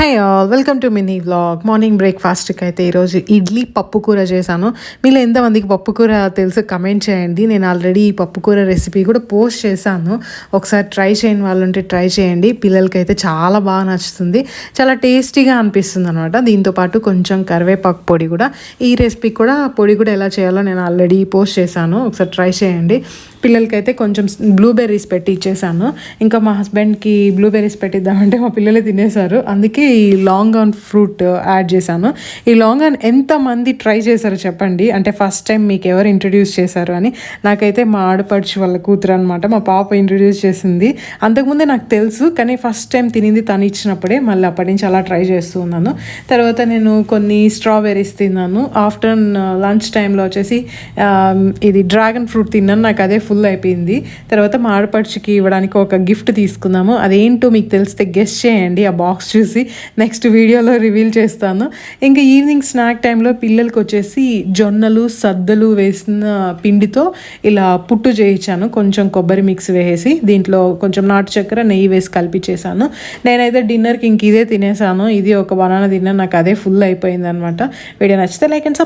Hi all, welcome to mini vlog. Morning బ్రేక్ఫాస్ట్కి అయితే ఈరోజు ఇడ్లీ పప్పు కూర చేశాను. మీలో ఎంతమందికి పప్పు కూర తెలుసు కమెంట్ చేయండి. నేను ఆల్రెడీ ఈ పప్పు కూర రెసిపీ కూడా పోస్ట్ చేశాను. ఒకసారి ట్రై చేయని వాళ్ళు ఉంటే ట్రై చేయండి. పిల్లలకి అయితే చాలా బాగా నచ్చుతుంది, చాలా టేస్టీగా అనిపిస్తుంది అనమాట. దీంతోపాటు కొంచెం కరివేపాకు పొడి కూడా, ఈ రెసిపీ కూడా పొడి కూడా ఎలా చేయాలో నేను ఆల్రెడీ పోస్ట్ చేశాను. ఒకసారి ట్రై చేయండి. పిల్లలకైతే కొంచెం బ్లూబెర్రీస్ పెట్టి ఇచ్చేసాను. ఇంకా మా హస్బెండ్కి బ్లూబెర్రీస్ పెట్టిద్దామంటే మా పిల్లలే తినేశారు. అందుకే ఈ లాంగ్ ఆన్ ఫ్రూట్ యాడ్ చేశాను. ఈ లాంగ్ ఆన్ ఎంతమంది ట్రై చేశారో చెప్పండి. అంటే ఫస్ట్ టైం మీకు ఎవరు ఇంట్రడ్యూస్ చేశారు అని. నాకైతే మా ఆడపడుచు వాళ్ళ కూతురు అనమాట, మా పాప ఇంట్రడ్యూస్ చేసింది. అంతకుముందే నాకు తెలుసు, కానీ ఫస్ట్ టైం తినింది తను ఇచ్చినప్పుడే. మళ్ళీ అప్పటి నుంచి అలా ట్రై చేస్తూ ఉన్నాను. తర్వాత నేను కొన్ని స్ట్రాబెర్రీస్ తిన్నాను. ఆఫ్టర్నూన్ లంచ్ టైంలో వచ్చేసి ఇది డ్రాగన్ ఫ్రూట్ తిన్నాను. నాకు అదే ఫుల్ అయిపోయింది. తర్వాత మా ఆడపడుచుకి ఇవ్వడానికి ఒక గిఫ్ట్ తీసుకుందాము. అదేంటో మీకు తెలిస్తే గెస్ చేయండి. ఆ బాక్స్ చూసి నెక్స్ట్ వీడియోలో రివీల్ చేస్తాను. ఇంకా ఈవినింగ్ స్నాక్ టైంలో పిల్లలకి వచ్చేసి జొన్నలు సద్దలు వేసిన పిండితో ఇలా పుట్టు చేయించాను. కొంచెం కొబ్బరి మిక్స్ వేసి దీంట్లో కొంచెం నాటు చక్కెర నెయ్యి వేసి కలిపించేసాను. నేనైతే డిన్నర్కి ఇంక ఇదే తినేసాను. ఇది ఒక బనానా తిన్నాను. నాకు అదే ఫుల్ అయిపోయింది అనమాట. వీడియో నచ్చితే లైక్ అండ్